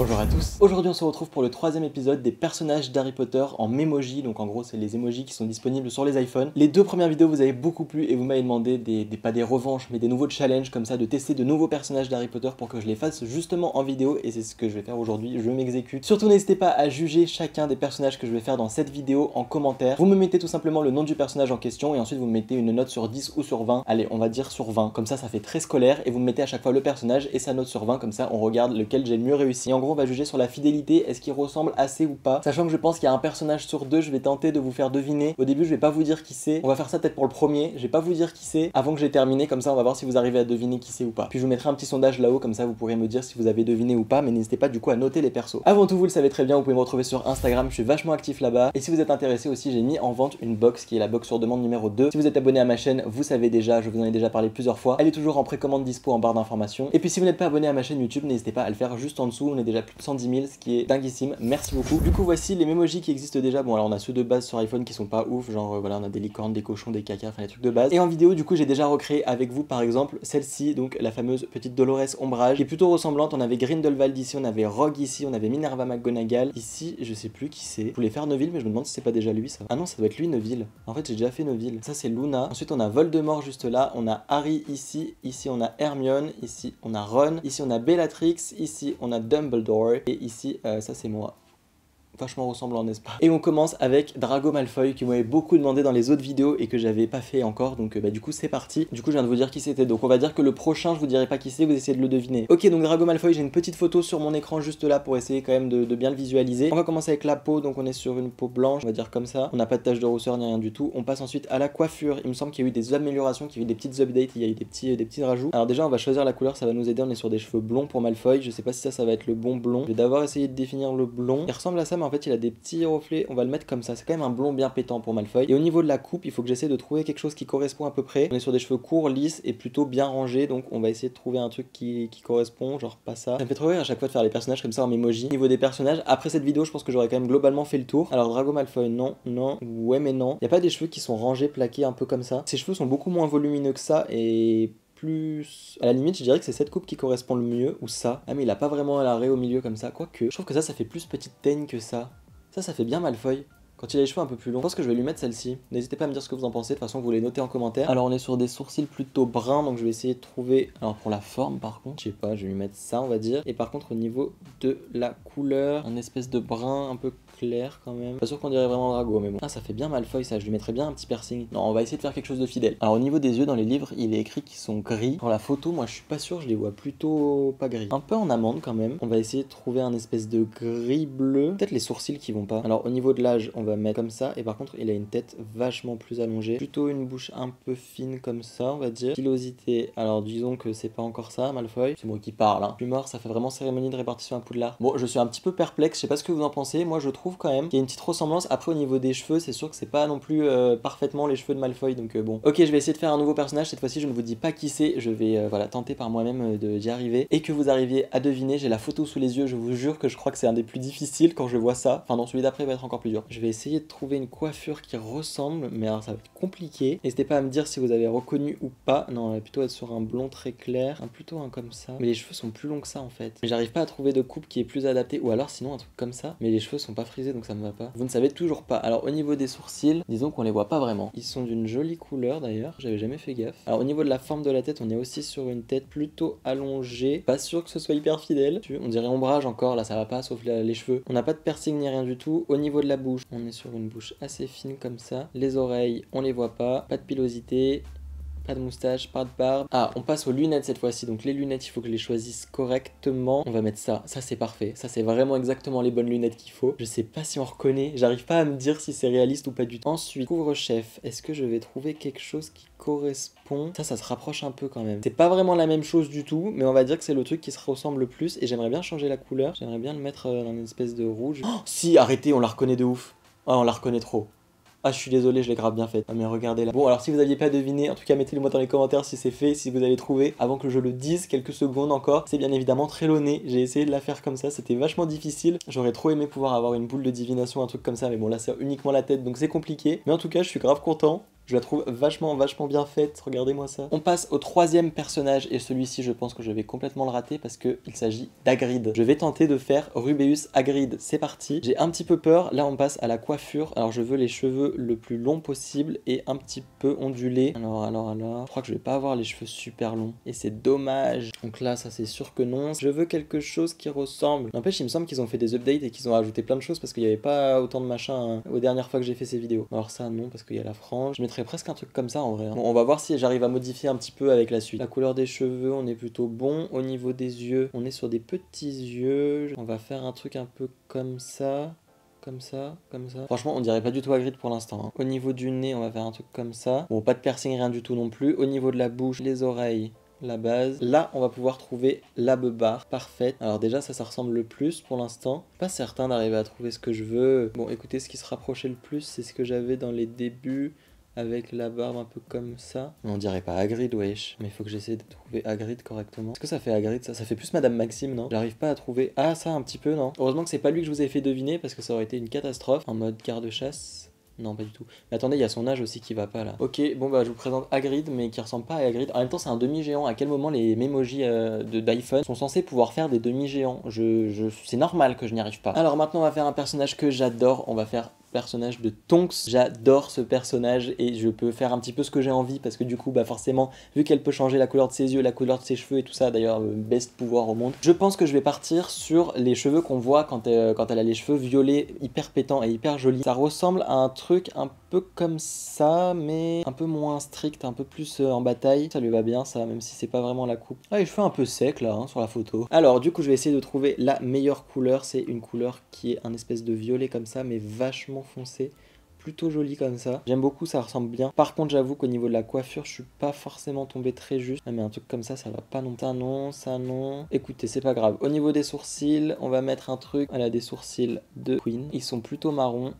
Bonjour à tous. Aujourd'hui on se retrouve pour le troisième épisode des personnages d'Harry Potter en Memoji. Donc en gros c'est les emojis qui sont disponibles sur les iPhones. Les deux premières vidéos vous avez beaucoup plu et vous m'avez demandé pas des revanches mais des nouveaux challenges comme ça, de tester de nouveaux personnages d'Harry Potter pour que je les fasse justement en vidéo, et c'est ce que je vais faire aujourd'hui, je m'exécute. Surtout n'hésitez pas à juger chacun des personnages que je vais faire dans cette vidéo en commentaire. Vous me mettez tout simplement le nom du personnage en question et ensuite vous me mettez une note sur 10 ou sur 20. Allez, on va dire sur 20, comme ça fait très scolaire, et vous me mettez à chaque fois le personnage et sa note sur 20, comme ça on regarde lequel j'ai le mieux réussi. Et en gros on va juger sur la fidélité, est-ce qu'il ressemble assez ou pas, sachant que je pense qu'il y a un personnage sur deux, je vais tenter de vous faire deviner. Au début je vais pas vous dire qui c'est, on va faire ça peut-être pour le premier, je vais pas vous dire qui c'est avant que j'ai terminé, comme ça on va voir si vous arrivez à deviner qui c'est ou pas. Puis je vous mettrai un petit sondage là-haut, comme ça vous pourrez me dire si vous avez deviné ou pas, mais n'hésitez pas du coup à noter les persos. Avant tout, vous le savez très bien, vous pouvez me retrouver sur Instagram, je suis vachement actif là-bas, et si vous êtes intéressé aussi, j'ai mis en vente une box qui est la box sur demande numéro 2. Si vous êtes abonné à ma chaîne, vous savez déjà, je vous en ai déjà parlé plusieurs fois, elle est toujours en précommande dispo en barre d'informations. Et puis si vous n'êtes pas abonné à ma chaîne YouTube, n'hésitez pas à le faire juste en dessous, on est déjà plus de 110 000, ce qui est dinguissime, merci beaucoup. Du coup voici les Memojis qui existent déjà. Bon alors on a ceux de base sur iPhone qui sont pas ouf, genre voilà, on a des licornes, des cochons, des cacas, enfin les trucs de base. Et en vidéo du coup j'ai déjà recréé avec vous par exemple celle-ci, donc la fameuse petite Dolores Ombrage, qui est plutôt ressemblante. On avait Grindelwald ici, on avait Rogue ici, on avait Minerva McGonagall ici, je sais plus qui c'est. Je voulais faire Neville mais je me demande si c'est pas déjà lui ça. Ah non, ça doit être lui Neville. En fait j'ai déjà fait Neville. Ça c'est Luna. Ensuite on a Voldemort juste là, on a Harry ici, ici on a Hermione, ici on a Ron, ici on a Bellatrix, ici on a Dumbledore, et ici ça c'est moi. Vachement ressemblant, n'est-ce pas? Et on commence avec Drago Malfoy, qui m'avait beaucoup demandé dans les autres vidéos et que j'avais pas fait encore, donc du coup c'est parti. Du coup je viens de vous dire qui c'était, donc on va dire que le prochain je vous dirai pas qui c'est, vous essayez de le deviner. Ok, donc Drago Malfoy, j'ai une petite photo sur mon écran juste là pour essayer quand même de bien le visualiser. On va commencer avec la peau, donc on est sur une peau blanche, on va dire comme ça. On n'a pas de tache de rousseur ni rien du tout. On passe ensuite à la coiffure. Il me semble qu'il y a eu des améliorations, qu'il y a eu des petites updates, il y a eu des petits rajouts. Alors déjà on va choisir la couleur, ça va nous aider. On est sur des cheveux blonds pour Malfoy, je sais pas si ça va être le bon blond. Je vais d'abord essayer de définir le blond. Il ressemble à ça mais en fait il a des petits reflet, on va le mettre comme ça, c'est quand même un blond bien pétant pour Malfoy. Et au niveau de la coupe, il faut que j'essaie de trouver quelque chose qui correspond à peu près. On est sur des cheveux courts, lisses et plutôt bien rangés, donc on va essayer de trouver un truc qui correspond, genre pas ça. Ça me fait trop rire à chaque fois de faire les personnages comme ça en Memoji. Au niveau des personnages, après cette vidéo, je pense que j'aurais quand même globalement fait le tour. Alors Drago Malfoy, non, ouais mais non. Il y a pas des cheveux qui sont rangés, plaqués un peu comme ça. Ses cheveux sont beaucoup moins volumineux que ça et plus... À la limite, je dirais que c'est cette coupe qui correspond le mieux, ou ça. Ah mais il a pas vraiment un arrêt au milieu comme ça, quoique. Je trouve que ça fait plus petite teigne que ça. Ça fait bien Malfoy. Quand il a les cheveux un peu plus longs, je pense que je vais lui mettre celle-ci. N'hésitez pas à me dire ce que vous en pensez, de toute façon vous les notez en commentaire. Alors on est sur des sourcils plutôt bruns, donc je vais essayer de trouver... Alors pour la forme par contre, je sais pas, je vais lui mettre ça on va dire. Et par contre au niveau de la couleur, un espèce de brun un peu clair quand même. Pas sûr qu'on dirait vraiment Drago mais bon. Ah ça fait bien Malfoy ça, je lui mettrais bien un petit piercing. Non, on va essayer de faire quelque chose de fidèle. Alors au niveau des yeux dans les livres, il est écrit qu'ils sont gris. Dans la photo, moi je suis pas sûr, je les vois plutôt pas gris. Un peu en amande quand même. On va essayer de trouver un espèce de gris bleu. Peut-être les sourcils qui vont pas. Alors au niveau de l'âge, on va mettre comme ça, et par contre il a une tête vachement plus allongée, plutôt une bouche un peu fine comme ça on va dire. Pilosité, alors disons que c'est pas encore ça Malfoy, c'est moi qui parle hein. Plus mort, ça fait vraiment cérémonie de répartition à Poudlard. Bon, je suis un petit peu perplexe, je sais pas ce que vous en pensez, moi je trouve quand même qu'il y a une petite ressemblance. Après au niveau des cheveux, c'est sûr que c'est pas non plus parfaitement les cheveux de Malfoy, donc bon. Ok, je vais essayer de faire un nouveau personnage, cette fois-ci je ne vous dis pas qui c'est, je vais voilà, tenter par moi-même d'y arriver, et que vous arriviez à deviner. J'ai la photo sous les yeux, je vous jure que je crois que c'est un des plus difficiles quand je vois ça, enfin non, celui d'après va être encore plus dur. Je vais essayer de trouver une coiffure qui ressemble, mais alors ça va être compliqué. N'hésitez pas à me dire si vous avez reconnu ou pas. Non, elle va plutôt être sur un blond très clair, plutôt un comme ça. Mais les cheveux sont plus longs que ça en fait. Mais j'arrive pas à trouver de coupe qui est plus adaptée, ou alors sinon un truc comme ça. Mais les cheveux sont pas frisés donc ça me va pas. Vous ne savez toujours pas. Alors au niveau des sourcils, disons qu'on les voit pas vraiment. Ils sont d'une jolie couleur d'ailleurs, j'avais jamais fait gaffe. Alors au niveau de la forme de la tête, on est aussi sur une tête plutôt allongée. Pas sûr que ce soit hyper fidèle. On dirait ombrage encore, là ça va pas sauf les cheveux. On n'a pas de piercing ni rien du tout. Au niveau de la bouche, on est sur une bouche assez fine comme ça. Les oreilles, on les voit pas de pilosité, pas de moustache, pas de barbe. Ah, on passe aux lunettes cette fois-ci. Donc les lunettes, il faut que je les choisisse correctement. On va mettre ça. Ça c'est parfait. Ça c'est vraiment exactement les bonnes lunettes qu'il faut. Je sais pas si on reconnaît. J'arrive pas à me dire si c'est réaliste ou pas du tout. Ensuite, couvre-chef. Est-ce que je vais trouver quelque chose qui correspond? Ça se rapproche un peu quand même. C'est pas vraiment la même chose du tout, mais on va dire que c'est le truc qui se ressemble le plus. Et j'aimerais bien changer la couleur. J'aimerais bien le mettre dans une espèce de rouge. Oh, si, arrêtez, on la reconnaît de ouf. Ah, on la reconnaît trop. Ah, je suis désolé, je l'ai grave bien fait. Ah, mais regardez là. Bon, alors si vous aviez pas deviné, en tout cas, mettez-le moi dans les commentaires si c'est fait, si vous avez trouvé. Avant que je le dise, quelques secondes encore, c'est bien évidemment Trelawney. J'ai essayé de la faire comme ça, c'était vachement difficile. J'aurais trop aimé pouvoir avoir une boule de divination, un truc comme ça, mais bon, là, c'est uniquement la tête, donc c'est compliqué. Mais en tout cas, je suis grave content. Je la trouve vachement bien faite, regardez-moi ça. On passe au troisième personnage et celui-ci je pense que je vais complètement le rater parce qu'il s'agit d'Hagrid. Je vais tenter de faire Rubeus Hagrid, c'est parti. J'ai un petit peu peur, là on passe à la coiffure. Alors je veux les cheveux le plus long possible et un petit peu ondulés. Alors, je crois que je vais pas avoir les cheveux super longs et c'est dommage. Donc là ça c'est sûr que non. Je veux quelque chose qui ressemble. N'empêche il me semble qu'ils ont fait des updates et qu'ils ont ajouté plein de choses parce qu'il n'y avait pas autant de machin aux dernières fois que j'ai fait ces vidéos. Alors ça non parce qu'il y a la frange. Je mettrais presque un truc comme ça en vrai. Bon, on va voir si j'arrive à modifier un petit peu avec la suite. La couleur des cheveux, on est plutôt bon. Au niveau des yeux, on est sur des petits yeux. On va faire un truc un peu comme ça. Comme ça. Franchement, on dirait pas du tout Hagrid pour l'instant. Au niveau du nez, on va faire un truc comme ça. Bon, pas de piercing, rien du tout non plus. Au niveau de la bouche, les oreilles, la base. Là, on va pouvoir trouver la beubare parfaite. Alors déjà, ça ressemble le plus pour l'instant. Pas certain d'arriver à trouver ce que je veux. Bon, écoutez, ce qui se rapprochait le plus, c'est ce que j'avais dans les débuts. Avec la barbe un peu comme ça. On dirait pas Hagrid, wesh. Mais il faut que j'essaie de trouver Hagrid correctement. Est-ce que ça fait Hagrid ça? Ça fait plus Madame Maxime, non? J'arrive pas à trouver... Ah, ça un petit peu, non? Heureusement que c'est pas lui que je vous ai fait deviner parce que ça aurait été une catastrophe. En mode garde-chasse. Non, pas du tout. Mais attendez, il y a son âge aussi qui va pas là. Ok, bon bah je vous présente Hagrid, mais qui ressemble pas à Hagrid. En même temps, c'est un demi-géant. À quel moment les Memoji d'iPhone sont censés pouvoir faire des demi-géants? C'est normal que je n'y arrive pas. Alors maintenant, on va faire un personnage que j'adore. On va faire personnage de Tonks. J'adore ce personnage et je peux faire un petit peu ce que j'ai envie parce que du coup, bah forcément, vu qu'elle peut changer la couleur de ses yeux, la couleur de ses cheveux et tout ça, d'ailleurs, best pouvoir au monde, je pense que je vais partir sur les cheveux qu'on voit quand elle a les cheveux violets, hyper pétants et hyper jolis. Ça ressemble à un truc un peu comme ça, mais un peu moins strict, un peu plus en bataille. Ça lui va bien, ça, même si c'est pas vraiment la coupe. Ah, les cheveux un peu secs là, hein, sur la photo. Alors, du coup, je vais essayer de trouver la meilleure couleur. C'est une couleur qui est un espèce de violet comme ça, mais vachement foncé, plutôt joli comme ça. J'aime beaucoup, ça ressemble bien. Par contre, j'avoue qu'au niveau de la coiffure, je suis pas forcément tombé très juste. Ah, mais un truc comme ça va pas non. Ça non, ça non. Écoutez, c'est pas grave. Au niveau des sourcils, on va mettre un truc. Elle a des sourcils de Queen. Ils sont plutôt marrons.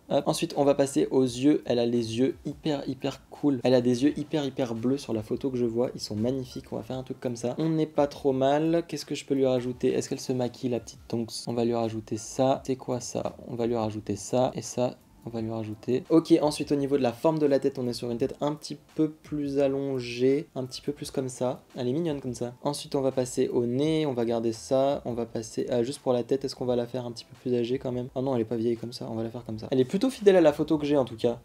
Hop. Ensuite, on va passer aux yeux. Elle a les yeux hyper cool. Elle a des yeux hyper bleus sur la photo que je vois. Ils sont magnifiques. On va faire un truc comme ça. On n'est pas trop mal. Qu'est-ce que je peux lui rajouter? Est-ce qu'elle se maquille, la petite Tonks? On va lui rajouter ça. C'est quoi ça? On va lui rajouter ça et ça. On va lui rajouter. Ok, ensuite au niveau de la forme de la tête, on est sur une tête un petit peu plus allongée, un petit peu plus comme ça. Elle est mignonne comme ça. Ensuite, on va passer au nez, on va garder ça. On va passer juste pour la tête, est-ce qu'on va la faire un petit peu plus âgée quand même? Oh non, elle est pas vieille comme ça, on va la faire comme ça. Elle est plutôt fidèle à la photo que j'ai en tout cas.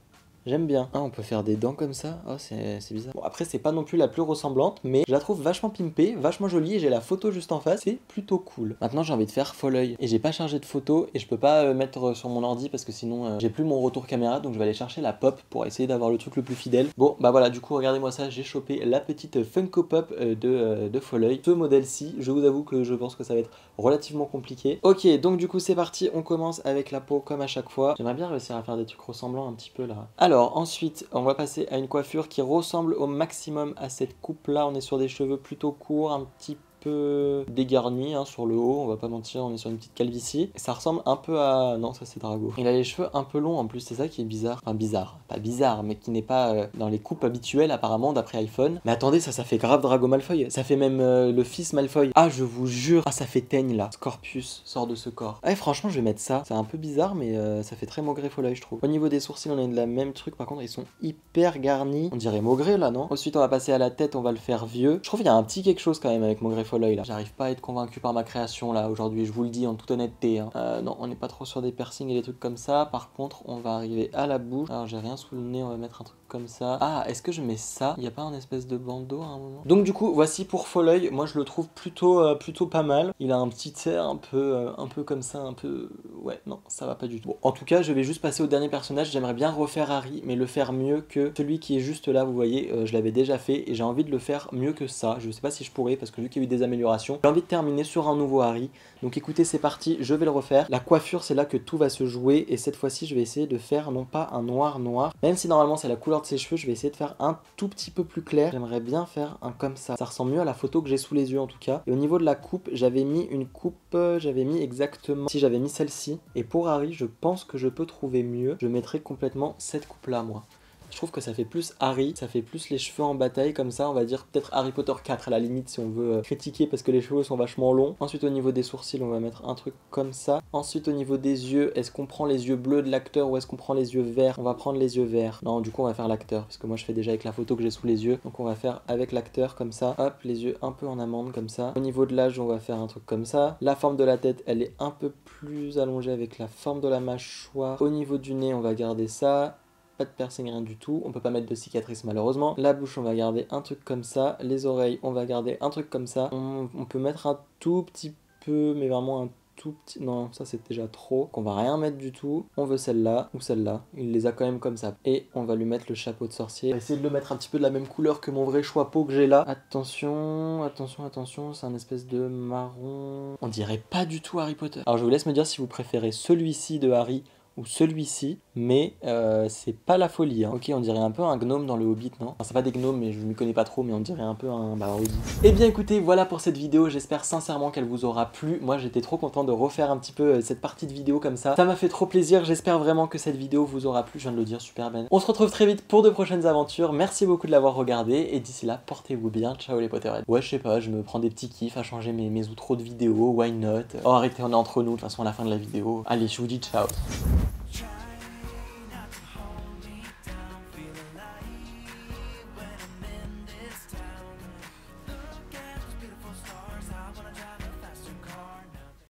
J'aime bien. Ah, on peut faire des dents comme ça. Oh, c'est bizarre. Bon, après, c'est pas non plus la plus ressemblante, mais je la trouve vachement pimpée, vachement jolie, et j'ai la photo juste en face. C'est plutôt cool. Maintenant, j'ai envie de faire fol œil. Et j'ai pas chargé de photo, et je peux pas mettre sur mon ordi parce que sinon, j'ai plus mon retour caméra, donc je vais aller chercher la pop pour essayer d'avoir le truc le plus fidèle. Bon, bah voilà, du coup, regardez-moi ça. J'ai chopé la petite Funko Pop de fol œil. Ce modèle-ci, je vous avoue que je pense que ça va être relativement compliqué. Ok, donc du coup, c'est parti. On commence avec la peau comme à chaque fois. J'aimerais bien réussir à faire des trucs ressemblants un petit peu là. Alors ensuite, on va passer à une coiffure qui ressemble au maximum à cette coupe-là. On est sur des cheveux plutôt courts, un petit peu dégarni hein, sur le haut, on va pas mentir, on est sur une petite calvitie. Ça ressemble un peu à... Non, ça c'est Drago. Il a les cheveux un peu longs en plus, c'est ça qui est bizarre. Enfin bizarre, pas bizarre, mais qui n'est pas dans les coupes habituelles apparemment d'après iPhone. Mais attendez, ça fait grave Drago Malfoy. Ça fait même le fils Malfoy. Ah, je vous jure. Ah, ça fait teigne là. Scorpius sort de ce corps. Ah, franchement, je vais mettre ça. C'est un peu bizarre, mais ça fait très Maugré Folioy, je trouve. Au niveau des sourcils, on a de la même truc. Par contre, ils sont hyper garnis. On dirait Maugré là, non? Ensuite, on va passer à la tête, on va le faire vieux. Je trouve qu'il y a un petit quelque chose quand même avec Maugré Folioy là. J'arrive pas à être convaincu par ma création là aujourd'hui, je vous le dis en toute honnêteté. Hein. Non, on n'est pas trop sur des piercings et des trucs comme ça. Par contre, on va arriver à la bouche. Alors, j'ai rien sous le nez, on va mettre un truc comme ça. Ah, est-ce que je mets ça? Il n'y a pas un espèce de bandeau à un moment? Donc du coup, voici pour Folioy. Moi, je le trouve plutôt pas mal. Il a un petit air un peu comme ça, un peu... Ouais, non, ça va pas du tout. Bon, en tout cas, je vais juste passer au dernier personnage. J'aimerais bien refaire Harry, mais le faire mieux que celui qui est juste là, vous voyez. Je l'avais déjà fait et j'ai envie de le faire mieux que ça. Je sais pas si je pourrais parce que vu qu'il y a eu des améliorations, j'ai envie de terminer sur un nouveau Harry. Donc écoutez, c'est parti, je vais le refaire. La coiffure, c'est là que tout va se jouer et cette fois-ci, je vais essayer de faire non pas un noir, même si normalement c'est la couleur de ses cheveux, je vais essayer de faire un tout petit peu plus clair. J'aimerais bien faire un comme ça. Ça ressemble mieux à la photo que j'ai sous les yeux en tout cas. Et au niveau de la coupe, j'avais mis une coupe, j'avais mis exactement, si j'avais mis celle-ci. Et pour Harry, je pense que je peux trouver mieux. Je mettrai complètement cette coupe-là, moi. Je trouve que ça fait plus Harry, ça fait plus les cheveux en bataille comme ça, on va dire peut-être Harry Potter 4 à la limite si on veut critiquer parce que les cheveux sont vachement longs. Ensuite au niveau des sourcils on va mettre un truc comme ça. Ensuite au niveau des yeux, est-ce qu'on prend les yeux bleus de l'acteur ou est-ce qu'on prend les yeux verts? On va prendre les yeux verts. Non, du coup on va faire l'acteur parce que moi je fais déjà avec la photo que j'ai sous les yeux. Donc on va faire avec l'acteur comme ça. Hop, les yeux un peu en amande comme ça. Au niveau de l'âge on va faire un truc comme ça. La forme de la tête elle est un peu plus allongée avec la forme de la mâchoire. Au niveau du nez on va garder ça. Pas de piercing, rien du tout. On peut pas mettre de cicatrice malheureusement. La bouche, on va garder un truc comme ça. Les oreilles, on va garder un truc comme ça. On peut mettre un tout petit peu, mais vraiment un tout petit... Non, ça c'est déjà trop. Donc on va rien mettre du tout. On veut celle-là ou celle-là. Il les a quand même comme ça. Et on va lui mettre le chapeau de sorcier. On va essayer de le mettre un petit peu de la même couleur que mon vrai chapeau que j'ai là. Attention, attention, attention. C'est un espèce de marron. On dirait pas du tout Harry Potter. Alors je vous laisse me dire si vous préférez celui-ci de Harry ou celui-ci, mais c'est pas la folie. Hein. Ok, on dirait un peu un gnome dans le Hobbit, non? Enfin, c'est pas des gnomes, mais je m'y connais pas trop, mais on dirait un peu un Hobbit. Et bien écoutez, voilà pour cette vidéo, j'espère sincèrement qu'elle vous aura plu. Moi j'étais trop content de refaire un petit peu cette partie de vidéo comme ça. Ça m'a fait trop plaisir, j'espère vraiment que cette vidéo vous aura plu, je viens de le dire, super Ben. On se retrouve très vite pour de prochaines aventures, merci beaucoup de l'avoir regardé, et d'ici là, portez-vous bien, ciao les Potterheads. Ouais, je sais pas, je me prends des petits kiffs à changer mes outros de vidéos, why not? Oh arrêtez, on est entre nous, de toute façon à la fin de la vidéo. Allez, je vous dis ciao.